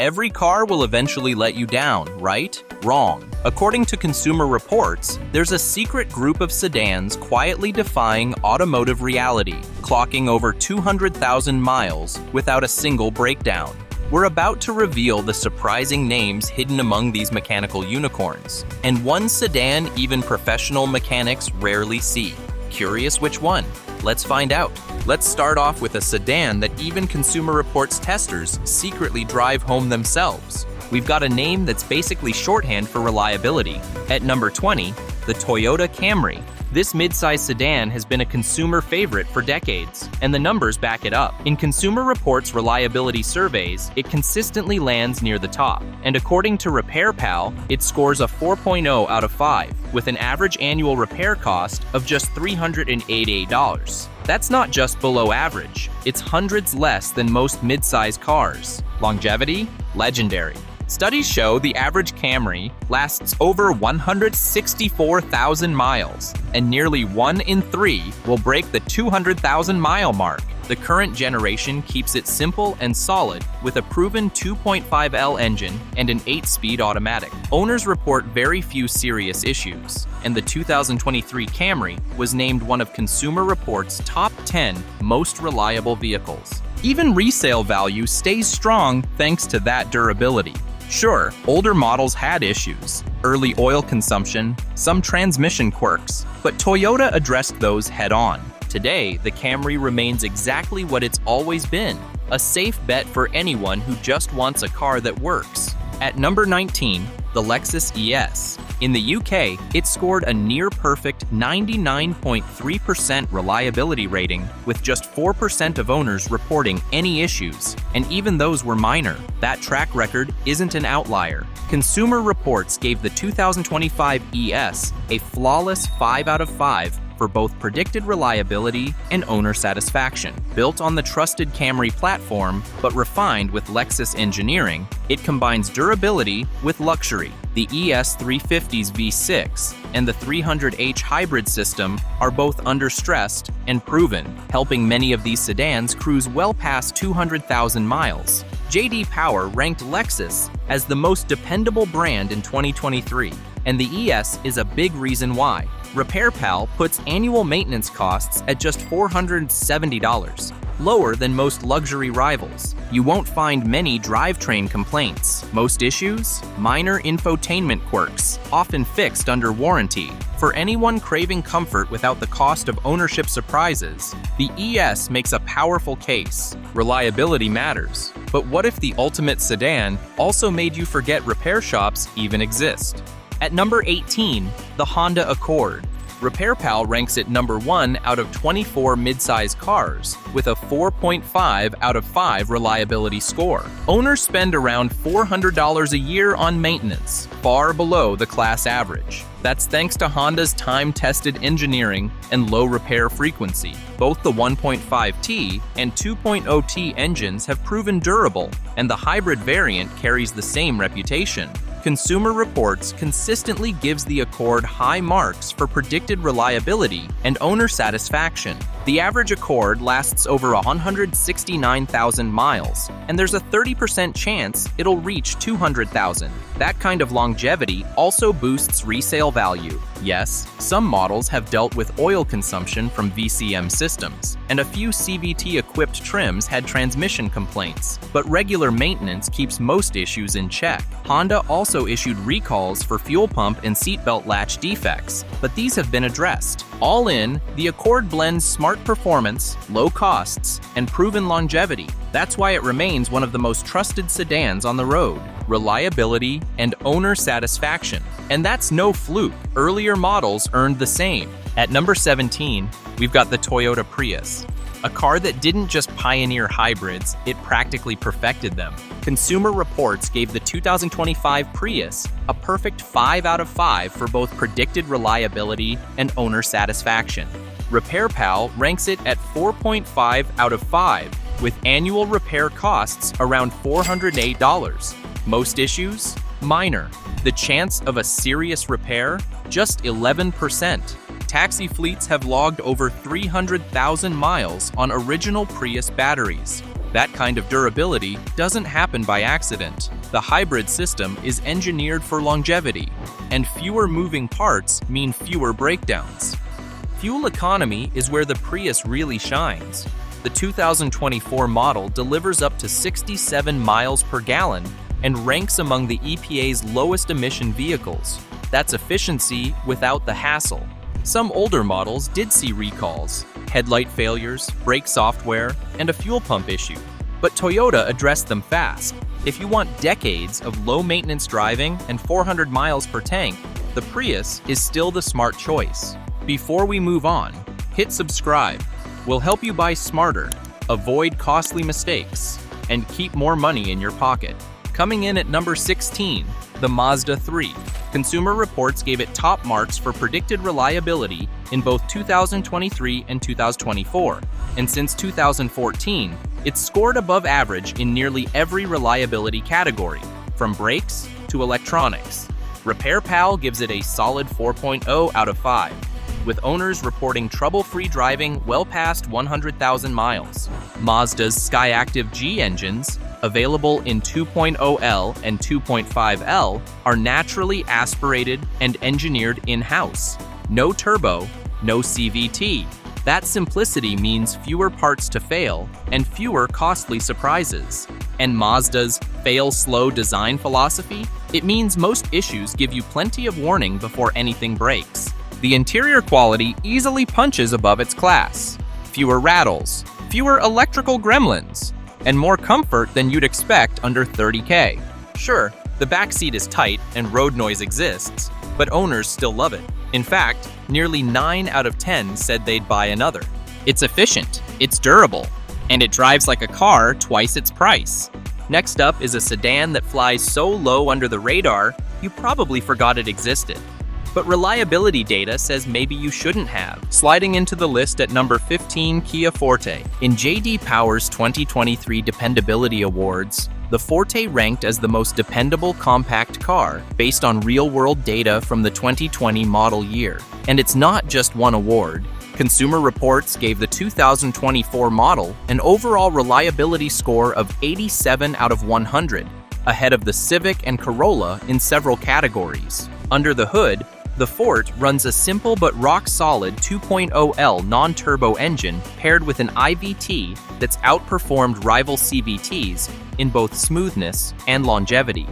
Every car will eventually let you down, right? Wrong. According to Consumer Reports, there's a secret group of sedans quietly defying automotive reality, clocking over 200,000 miles without a single breakdown. We're about to reveal the surprising names hidden among these mechanical unicorns, and one sedan even professional mechanics rarely see. Curious which one? Let's find out. Let's start off with a sedan that even Consumer Reports testers secretly drive home themselves. We've got a name that's basically shorthand for reliability. At number 20, the Toyota Camry. This midsize sedan has been a consumer favorite for decades, and the numbers back it up. In Consumer Reports reliability surveys, it consistently lands near the top, and according to RepairPal, it scores a 4.0 out of 5, with an average annual repair cost of just $388. That's not just below average, it's hundreds less than most midsize cars. Longevity? Legendary. Studies show the average Camry lasts over 164,000 miles, and nearly 1 in 3 will break the 200,000-mile mark. The current generation keeps it simple and solid with a proven 2.5L engine and an 8-speed automatic. Owners report very few serious issues, and the 2023 Camry was named one of Consumer Reports' top 10 most reliable vehicles. Even resale value stays strong thanks to that durability. Sure, older models had issues, early oil consumption, some transmission quirks, but Toyota addressed those head-on. Today, the Camry remains exactly what it's always been, a safe bet for anyone who just wants a car that works. At number 19, the Lexus ES. In the UK, it scored a near-perfect 99.3% reliability rating, with just 4% of owners reporting any issues, and even those were minor. That track record isn't an outlier. Consumer Reports gave the 2025 ES a flawless 5 out of 5 for both predicted reliability and owner satisfaction. Built on the trusted Camry platform, but refined with Lexus engineering, it combines durability with luxury. The ES 350's V6 and the 300h hybrid system are both understressed and proven, helping many of these sedans cruise well past 200,000 miles. J.D. Power ranked Lexus as the most dependable brand in 2023, and the ES is a big reason why. RepairPal puts annual maintenance costs at just $470, lower than most luxury rivals. You won't find many drivetrain complaints. Most issues? Minor infotainment quirks, often fixed under warranty. For anyone craving comfort without the cost of ownership surprises, the ES makes a powerful case. Reliability matters. But what if the ultimate sedan also made you forget repair shops even exist? At number 18, the Honda Accord. RepairPal ranks it number 1 out of 24 midsize cars, with a 4.5 out of 5 reliability score. Owners spend around $400 a year on maintenance, far below the class average. That's thanks to Honda's time-tested engineering and low repair frequency. Both the 1.5T and 2.0T engines have proven durable, and the hybrid variant carries the same reputation. Consumer Reports consistently gives the Accord high marks for predicted reliability and owner satisfaction. The average Accord lasts over 169,000 miles, and there's a 30% chance it'll reach 200,000. That kind of longevity also boosts resale value. Yes, some models have dealt with oil consumption from VCM systems, and a few CVT-equipped trims had transmission complaints, but regular maintenance keeps most issues in check. Honda also issued recalls for fuel pump and seatbelt latch defects, but these have been addressed. All in, the Accord blends smart performance, low costs, and proven longevity. That's why it remains one of the most trusted sedans on the road. Reliability and owner satisfaction. And that's no fluke. Earlier models earned the same. At number 17, we've got the Toyota Prius. A car that didn't just pioneer hybrids, it practically perfected them. Consumer Reports gave the 2025 Prius a perfect 5 out of 5 for both predicted reliability and owner satisfaction. RepairPal ranks it at 4.5 out of 5, with annual repair costs around $408. Most issues? Minor. The chance of a serious repair? Just 11%. Taxi fleets have logged over 300,000 miles on original Prius batteries. That kind of durability doesn't happen by accident. The hybrid system is engineered for longevity, and fewer moving parts mean fewer breakdowns. Fuel economy is where the Prius really shines. The 2024 model delivers up to 67 miles per gallon and ranks among the EPA's lowest emission vehicles. That's efficiency without the hassle. Some older models did see recalls, headlight failures, brake software, and a fuel pump issue. But Toyota addressed them fast. If you want decades of low-maintenance driving and 400 miles per tank, the Prius is still the smart choice. Before we move on, hit subscribe. We'll help you buy smarter, avoid costly mistakes, and keep more money in your pocket. Coming in at number 16, the Mazda 3. Consumer Reports gave it top marks for predicted reliability in both 2023 and 2024, and since 2014, it's scored above average in nearly every reliability category, from brakes to electronics. RepairPal gives it a solid 4.0 out of 5, with owners reporting trouble-free driving well past 100,000 miles. Mazda's Skyactiv G engines, available in 2.0L and 2.5L, are naturally aspirated and engineered in-house. No turbo, no CVT. That simplicity means fewer parts to fail and fewer costly surprises. And Mazda's fail slow design philosophy? It means most issues give you plenty of warning before anything breaks. The interior quality easily punches above its class. Fewer rattles, fewer electrical gremlins, and more comfort than you'd expect under $30K. Sure, the backseat is tight and road noise exists, but owners still love it. In fact, nearly 9 out of 10 said they'd buy another. It's efficient, it's durable, and it drives like a car twice its price. Next up is a sedan that flies so low under the radar, you probably forgot it existed. But reliability data says maybe you shouldn't have. Sliding into the list at number 15, Kia Forte. In J.D. Power's 2023 Dependability Awards, the Forte ranked as the most dependable compact car based on real-world data from the 2020 model year. And it's not just one award. Consumer Reports gave the 2024 model an overall reliability score of 87 out of 100, ahead of the Civic and Corolla in several categories. Under the hood, the Fort runs a simple but rock-solid 2.0L non-turbo engine paired with an IVT that's outperformed rival CVTs in both smoothness and longevity.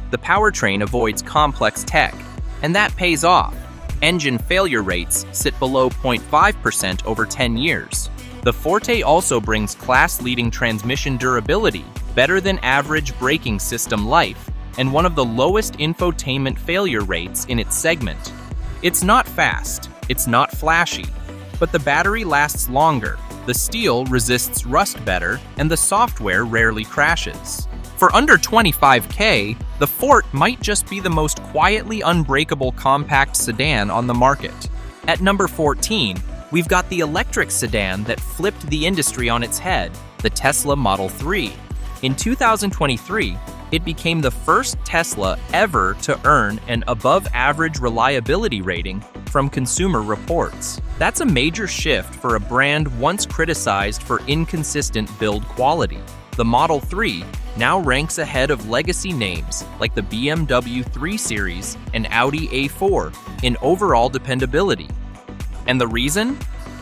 The powertrain avoids complex tech, and that pays off. Engine failure rates sit below 0.5% over 10 years. The Forte also brings class-leading transmission durability, better than average braking system life, and one of the lowest infotainment failure rates in its segment. It's not fast, it's not flashy, but the battery lasts longer, the steel resists rust better, and the software rarely crashes. For under $25K, the Fort might just be the most quietly unbreakable compact sedan on the market. At number 14, we've got the electric sedan that flipped the industry on its head, the Tesla Model 3. In 2023, it became the first Tesla ever to earn an above-average reliability rating from Consumer Reports. That's a major shift for a brand once criticized for inconsistent build quality. The Model 3 now ranks ahead of legacy names like the BMW 3 Series and Audi A4 in overall dependability. And the reason?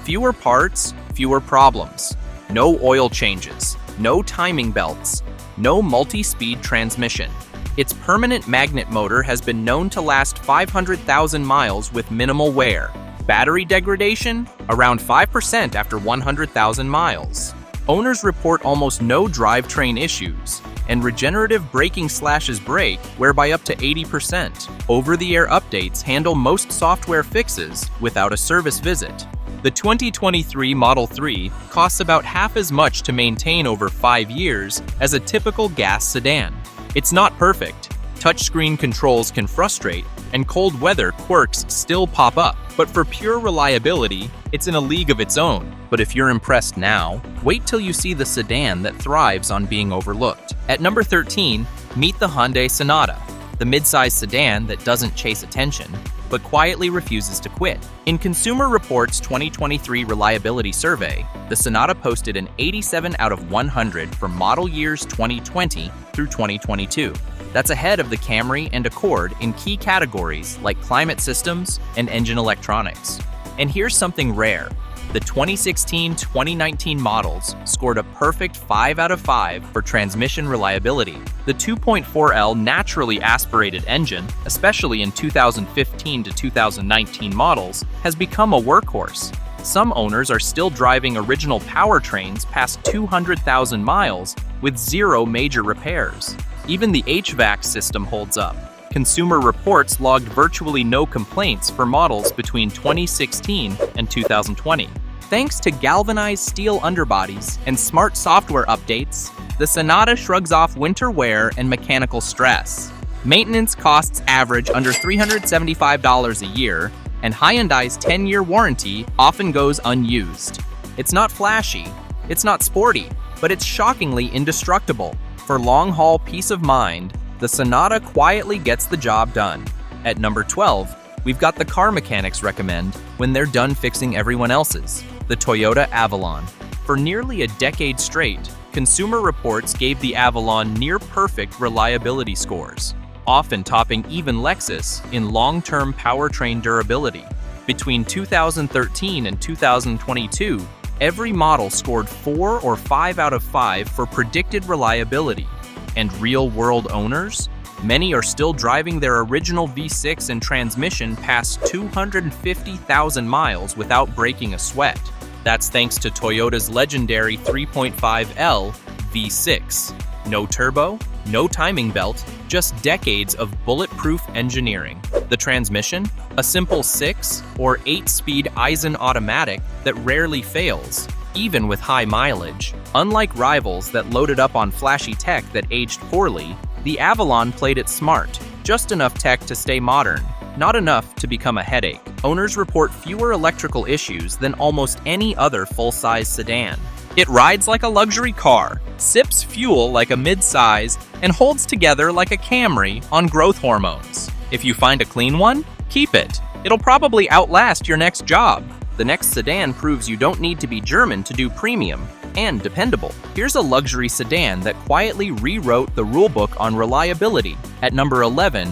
Fewer parts, fewer problems. No oil changes, no timing belts, no multi-speed transmission. Its permanent magnet motor has been known to last 500,000 miles with minimal wear. Battery degradation? Around 5% after 100,000 miles. Owners report almost no drivetrain issues, and regenerative braking/brake wear by up to 80%. Over-the-air updates handle most software fixes without a service visit. The 2023 Model 3 costs about half as much to maintain over 5 years as a typical gas sedan. It's not perfect. Touchscreen controls can frustrate, and cold weather quirks still pop up. But for pure reliability, it's in a league of its own. But if you're impressed now, wait till you see the sedan that thrives on being overlooked. At number 13, meet the Hyundai Sonata, the midsize sedan that doesn't chase attention, but quietly refuses to quit. In Consumer Reports' 2023 Reliability Survey, the Sonata posted an 87 out of 100 for model years 2020 through 2022. That's ahead of the Camry and Accord in key categories like climate systems and engine electronics. And here's something rare. The 2016-2019 models scored a perfect 5 out of 5 for transmission reliability. The 2.4L naturally aspirated engine, especially in 2015 to 2019 models, has become a workhorse. Some owners are still driving original powertrains past 200,000 miles with zero major repairs. Even the HVAC system holds up. Consumer Reports logged virtually no complaints for models between 2016 and 2020. Thanks to galvanized steel underbodies and smart software updates, the Sonata shrugs off winter wear and mechanical stress. Maintenance costs average under $375 a year, and Hyundai's 10-year warranty often goes unused. It's not flashy, it's not sporty, but it's shockingly indestructible. For long-haul peace of mind, the Sonata quietly gets the job done. At number 12, we've got the car mechanics recommend when they're done fixing everyone else's, the Toyota Avalon. For nearly a decade straight, Consumer Reports gave the Avalon near-perfect reliability scores, often topping even Lexus in long-term powertrain durability. Between 2013 and 2022, every model scored 4 or 5 out of 5 for predicted reliability. And real-world owners? Many are still driving their original V6 and transmission past 250,000 miles without breaking a sweat. That's thanks to Toyota's legendary 3.5L V6. No turbo, no timing belt, just decades of bulletproof engineering. The transmission? A simple 6 or 8-speed Aisin automatic that rarely fails, even with high mileage. Unlike rivals that loaded up on flashy tech that aged poorly, the Avalon played it smart, just enough tech to stay modern, not enough to become a headache. Owners report fewer electrical issues than almost any other full-size sedan. It rides like a luxury car, sips fuel like a mid-size, and holds together like a Camry on growth hormones. If you find a clean one, keep it. It'll probably outlast your next job. The next sedan proves you don't need to be German to do premium and dependable. Here's a luxury sedan that quietly rewrote the rulebook on reliability. At number 11,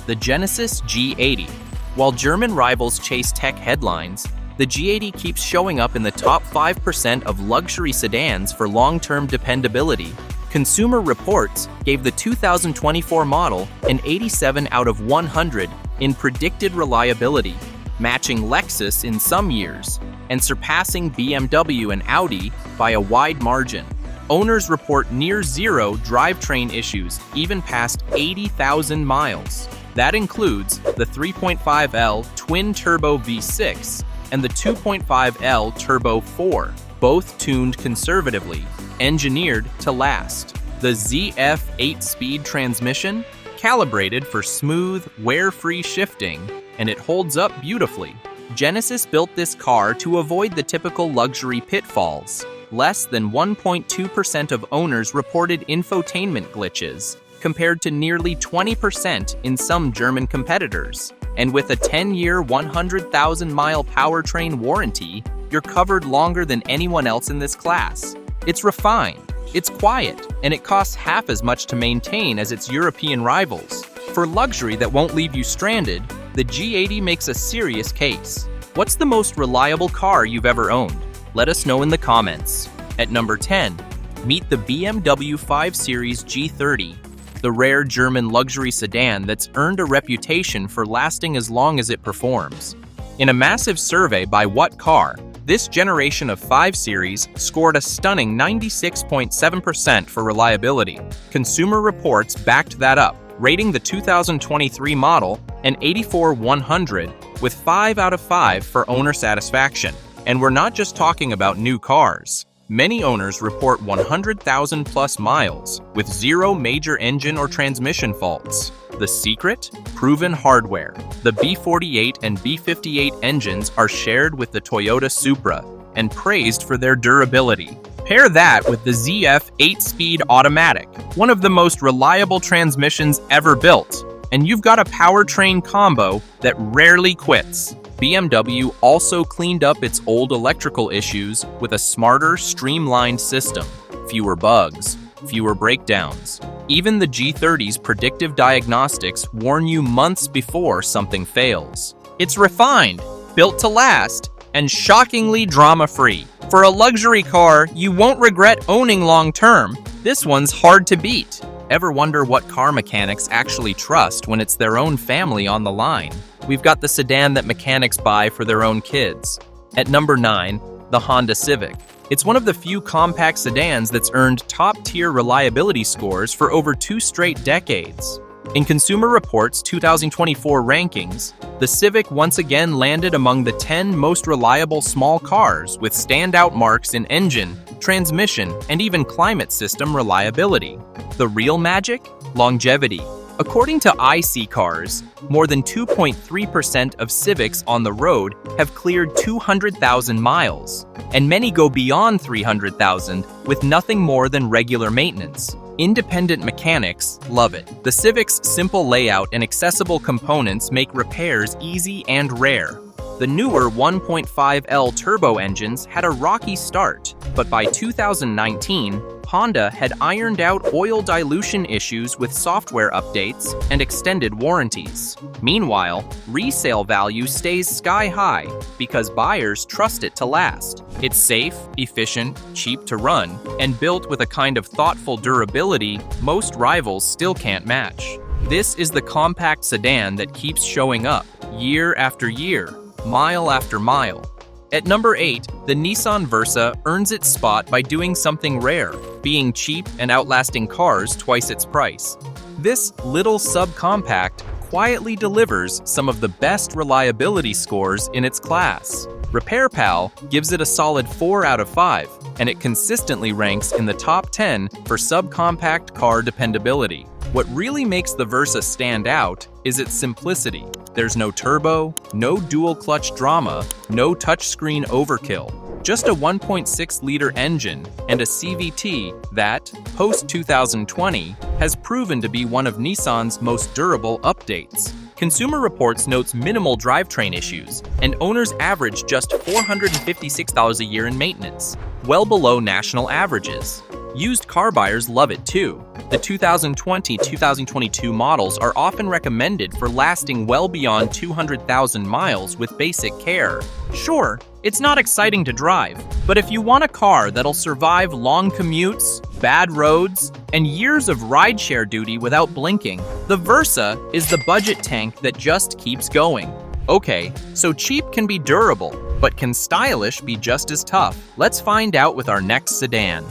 the Genesis G80. While German rivals chase tech headlines, the G80 keeps showing up in the top 5% of luxury sedans for long-term dependability. Consumer Reports gave the 2024 model an 87 out of 100 in predicted reliability, matching Lexus in some years, and surpassing BMW and Audi by a wide margin. Owners report near-zero drivetrain issues even past 80,000 miles. That includes the 3.5L twin-turbo V6 and the 2.5L Turbo 4, both tuned conservatively, engineered to last. The ZF 8-speed transmission, calibrated for smooth, wear-free shifting, and it holds up beautifully. Genesis built this car to avoid the typical luxury pitfalls. Less than 1.2% of owners reported infotainment glitches, compared to nearly 20% in some German competitors. And with a 10-year, 100,000-mile powertrain warranty, you're covered longer than anyone else in this class. It's refined, it's quiet, and it costs half as much to maintain as its European rivals. For luxury that won't leave you stranded, the G80 makes a serious case. What's the most reliable car you've ever owned? Let us know in the comments. At number 10, meet the BMW 5 Series G30, the rare German luxury sedan that's earned a reputation for lasting as long as it performs. In a massive survey by What Car, this generation of 5 Series scored a stunning 96.7% for reliability. Consumer Reports backed that up, rating the 2023 model an 84/100 with 5 out of 5 for owner satisfaction. And we're not just talking about new cars. Many owners report 100,000 plus miles with zero major engine or transmission faults. The secret? Proven hardware. The B48 and B58 engines are shared with the Toyota Supra and praised for their durability. Pair that with the ZF 8-speed automatic, one of the most reliable transmissions ever built, and you've got a powertrain combo that rarely quits. BMW also cleaned up its old electrical issues with a smarter, streamlined system. Fewer bugs, fewer breakdowns. Even the G30's predictive diagnostics warn you months before something fails. It's refined, built to last, and shockingly drama-free. For a luxury car you won't regret owning long-term, this one's hard to beat. Ever wonder what car mechanics actually trust when it's their own family on the line? We've got the sedan that mechanics buy for their own kids. At number 9, the Honda Civic. It's one of the few compact sedans that's earned top-tier reliability scores for over 2 straight decades. In Consumer Reports' 2024 rankings, the Civic once again landed among the 10 most reliable small cars with standout marks in engine, transmission, and even climate system reliability. The real magic? Longevity. According to iSeeCars, more than 2.3% of Civics on the road have cleared 200,000 miles, and many go beyond 300,000 with nothing more than regular maintenance. Independent mechanics love it. The Civic's simple layout and accessible components make repairs easy and rare. The newer 1.5L turbo engines had a rocky start, but by 2019, Honda had ironed out oil dilution issues with software updates and extended warranties. Meanwhile, resale value stays sky high because buyers trust it to last. It's safe, efficient, cheap to run, and built with a kind of thoughtful durability most rivals still can't match. This is the compact sedan that keeps showing up year after year, mile after mile. At number 8, the Nissan Versa earns its spot by doing something rare, being cheap and outlasting cars twice its price. This little subcompact quietly delivers some of the best reliability scores in its class. RepairPal gives it a solid 4 out of 5, and it consistently ranks in the top 10 for subcompact car dependability. What really makes the Versa stand out is its simplicity. There's no turbo, no dual-clutch drama, no touchscreen overkill. Just a 1.6-liter engine and a CVT that, post-2020, has proven to be one of Nissan's most durable updates. Consumer Reports notes minimal drivetrain issues, and owners average just $456 a year in maintenance, well below national averages. Used car buyers love it too. The 2020-2022 models are often recommended for lasting well beyond 200,000 miles with basic care. Sure, it's not exciting to drive, but if you want a car that'll survive long commutes, bad roads, and years of rideshare duty without blinking, the Versa is the budget tank that just keeps going. Okay, so cheap can be durable, but can stylish be just as tough? Let's find out with our next sedan.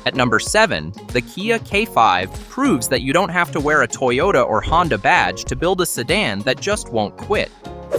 At number 7, the Kia K5 proves that you don't have to wear a Toyota or Honda badge to build a sedan that just won't quit.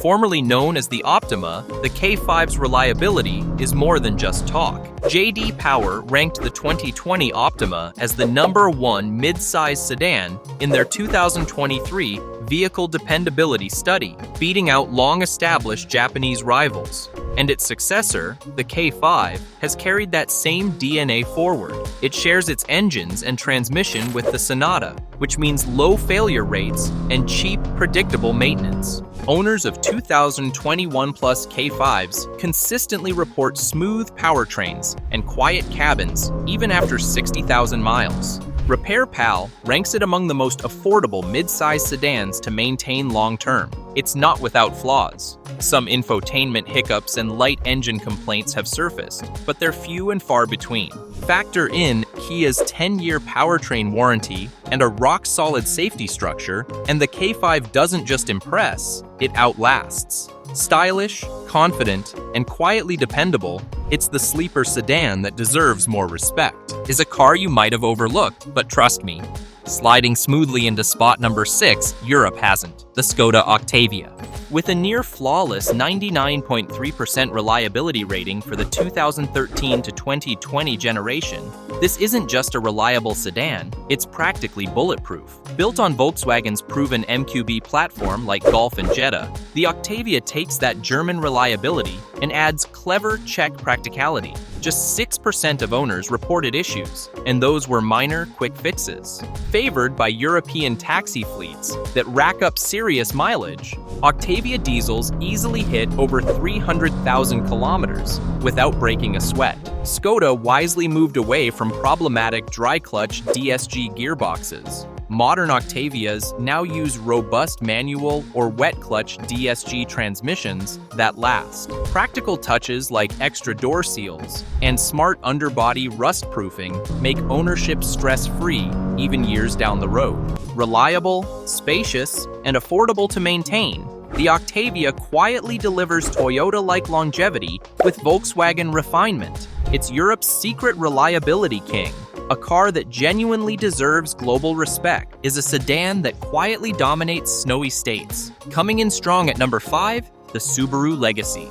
Formerly known as the Optima, the K5's reliability is more than just talk. J.D. Power ranked the 2020 Optima as the #1 mid-size sedan in their 2023 Vehicle Dependability Study, beating out long-established Japanese rivals. And its successor, the K5, has carried that same DNA forward. It shares its engines and transmission with the Sonata, which means low failure rates and cheap, predictable maintenance. Owners of 2021-plus K5s consistently report smooth powertrains and quiet cabins even after 60,000 miles. RepairPal ranks it among the most affordable mid-size sedans to maintain long-term. It's not without flaws. Some infotainment hiccups and light engine complaints have surfaced, but they're few and far between. Factor in Kia's 10-year powertrain warranty and a rock-solid safety structure, and the K5 doesn't just impress, it outlasts. Stylish, confident, and quietly dependable, it's the sleeper sedan that deserves more respect. Is a car you might have overlooked, but trust me, sliding smoothly into spot number 6, Europe hasn't. The Skoda Octavia. With a near-flawless 99.3% reliability rating for the 2013 to 2020 generation, this isn't just a reliable sedan, it's practically bulletproof. Built on Volkswagen's proven MQB platform like Golf and Jetta, the Octavia takes that German reliability and adds clever check practicality. Just 6% of owners reported issues, and those were minor, quick fixes. Favored by European taxi fleets that rack up serious mileage, Octavia diesels easily hit over 300,000 kilometers without breaking a sweat. Skoda wisely moved away from problematic dry-clutch DSG gearboxes. Modern Octavias now use robust manual or wet-clutch DSG transmissions that last. Practical touches like extra door seals and smart underbody rust-proofing make ownership stress-free even years down the road. Reliable, spacious, and affordable to maintain, the Octavia quietly delivers Toyota-like longevity with Volkswagen refinement. It's Europe's secret reliability king. A car that genuinely deserves global respect is a sedan that quietly dominates snowy states. Coming in strong at number 5, the Subaru Legacy.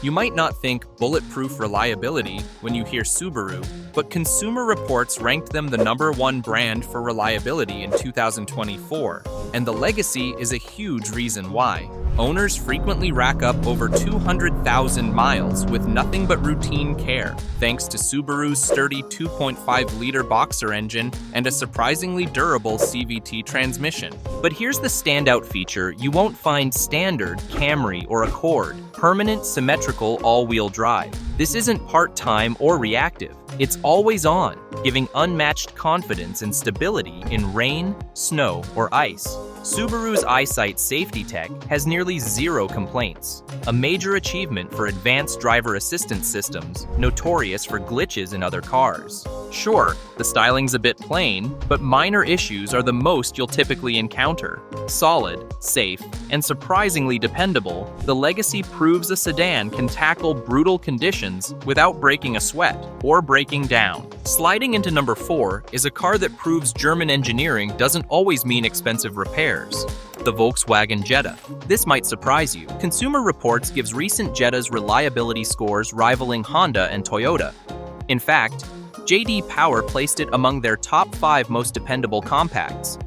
You might not think bulletproof reliability when you hear Subaru, but Consumer Reports ranked them the #1 brand for reliability in 2024, and the Legacy is a huge reason why. Owners frequently rack up over 200,000 miles with nothing but routine care, thanks to Subaru's sturdy 2.5-liter boxer engine and a surprisingly durable CVT transmission. But here's the standout feature you won't find standard Camry or Accord: permanent symmetrical all-wheel drive. This isn't part-time or reactive. It's always on, giving unmatched confidence and stability in rain, snow, or ice. Subaru's EyeSight safety tech has nearly 0 complaints, a major achievement for advanced driver assistance systems notorious for glitches in other cars. Sure, the styling's a bit plain, but minor issues are the most you'll typically encounter. Solid, safe, and surprisingly dependable, the Legacy proves a sedan can tackle brutal conditions without breaking a sweat or breaking down. Sliding into number 4 is a car that proves German engineering doesn't always mean expensive repairs: the Volkswagen Jetta. This might surprise you. Consumer Reports gives recent Jetta's reliability scores rivaling Honda and Toyota. In fact, J.D. Power placed it among their top 5 most dependable compacts.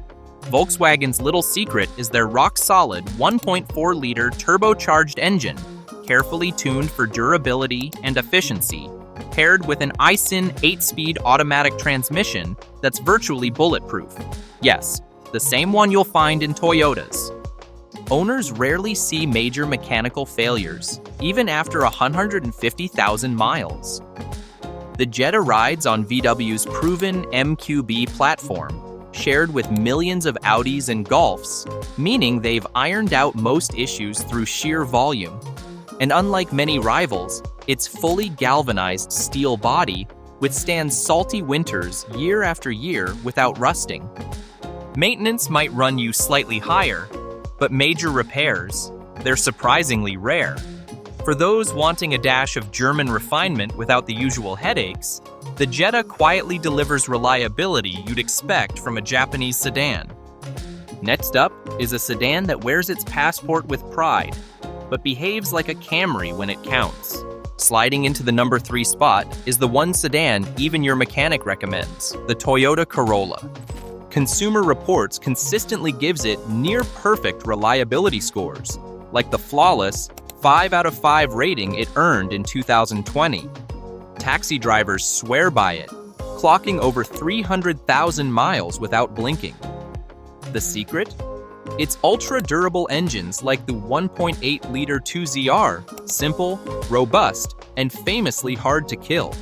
Volkswagen's little secret is their rock-solid 1.4-liter turbocharged engine, carefully tuned for durability and efficiency, paired with an Aisin 8-speed automatic transmission that's virtually bulletproof. Yes, the same one you'll find in Toyotas. Owners rarely see major mechanical failures, even after 150,000 miles. The Jetta rides on VW's proven MQB platform, shared with millions of Audis and Golfs, meaning they've ironed out most issues through sheer volume. And unlike many rivals, its fully galvanized steel body withstands salty winters year after year without rusting. Maintenance might run you slightly higher, but major repairs, they're surprisingly rare. For those wanting a dash of German refinement without the usual headaches, the Jetta quietly delivers reliability you'd expect from a Japanese sedan. Next up is a sedan that wears its passport with pride, but behaves like a Camry when it counts. Sliding into the number 3 spot is the one sedan even your mechanic recommends: the Toyota Corolla. Consumer Reports consistently gives it near-perfect reliability scores, like the flawless 5 out of 5 rating it earned in 2020. Taxi drivers swear by it, clocking over 300,000 miles without blinking. The secret? Its ultra-durable engines like the 1.8-liter 2ZR, simple, robust, and famously hard to kill.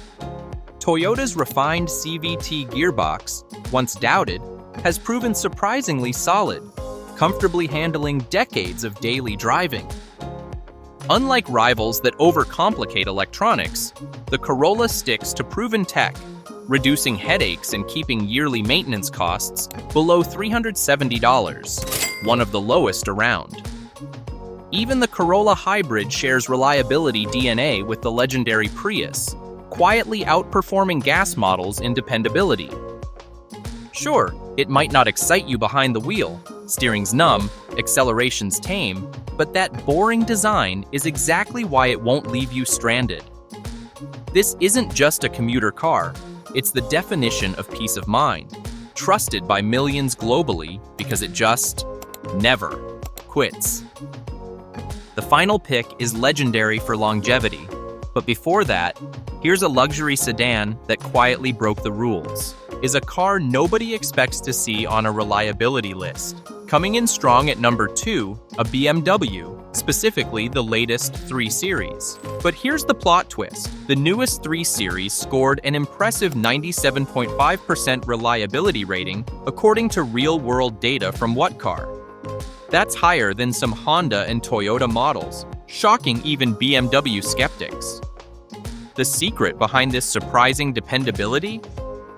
Toyota's refined CVT gearbox, once doubted, has proven surprisingly solid, comfortably handling decades of daily driving. Unlike rivals that overcomplicate electronics, the Corolla sticks to proven tech, reducing headaches and keeping yearly maintenance costs below $370, one of the lowest around. Even the Corolla Hybrid shares reliability DNA with the legendary Prius, quietly outperforming gas models in dependability. Sure, it might not excite you behind the wheel, steering's numb, acceleration's tame, but that boring design is exactly why it won't leave you stranded. This isn't just a commuter car, it's the definition of peace of mind, trusted by millions globally because it just never quits. The final pick is legendary for longevity. But before that, here's a luxury sedan that quietly broke the rules. Is a car nobody expects to see on a reliability list. Coming in strong at number 2, a BMW, specifically the latest 3 Series. But here's the plot twist. The newest 3 Series scored an impressive 97.5% reliability rating according to real-world data from What Car. That's higher than some Honda and Toyota models, shocking even BMW skeptics. The secret behind this surprising dependability?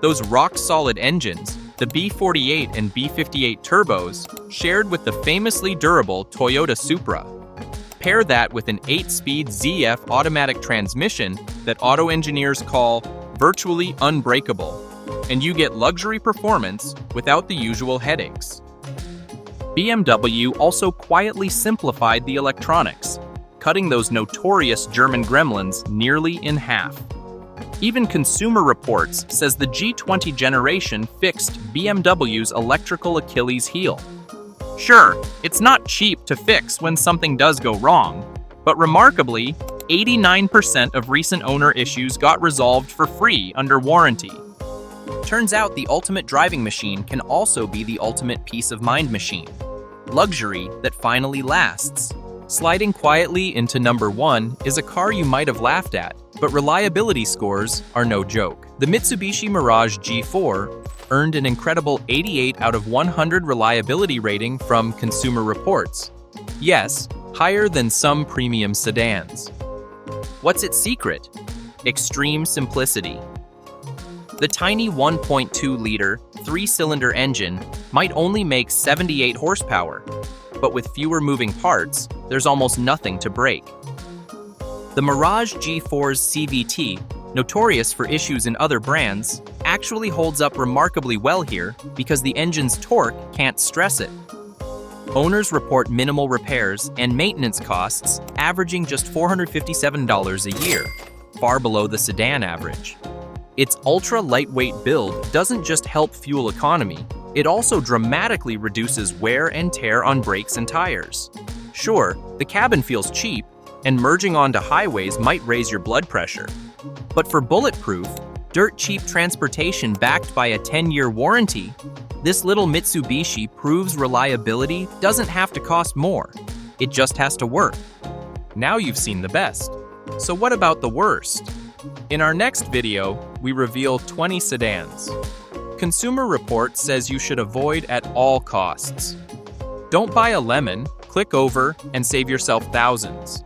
Those rock-solid engines, the B48 and B58 turbos, shared with the famously durable Toyota Supra. Pair that with an 8-speed ZF automatic transmission that auto engineers call virtually unbreakable, and you get luxury performance without the usual headaches. BMW also quietly simplified the electronics, cutting those notorious German gremlins nearly in half. Even Consumer Reports says the G20 generation fixed BMW's electrical Achilles heel. Sure, it's not cheap to fix when something does go wrong, but remarkably, 89% of recent owner issues got resolved for free under warranty. Turns out the ultimate driving machine can also be the ultimate peace of mind machine. Luxury that finally lasts. Sliding quietly into number 1 is a car you might have laughed at, but reliability scores are no joke. The Mitsubishi Mirage G4 earned an incredible 88 out of 100 reliability rating from Consumer Reports. Yes, higher than some premium sedans. What's its secret? Extreme simplicity. The tiny 1.2-liter, 3-cylinder engine might only make 78 horsepower, but with fewer moving parts, there's almost nothing to break. The Mirage G4's CVT, notorious for issues in other brands, actually holds up remarkably well here because the engine's torque can't stress it. Owners report minimal repairs and maintenance costs averaging just $457 a year, far below the sedan average. Its ultra-lightweight build doesn't just help fuel economy, it also dramatically reduces wear and tear on brakes and tires. Sure, the cabin feels cheap, and merging onto highways might raise your blood pressure. But for bulletproof, dirt-cheap transportation backed by a 10-year warranty, this little Mitsubishi proves reliability doesn't have to cost more. It just has to work. Now you've seen the best. So what about the worst? In our next video, we reveal 20 sedans. Consumer Reports says you should avoid at all costs. Don't buy a lemon, click over, and save yourself thousands.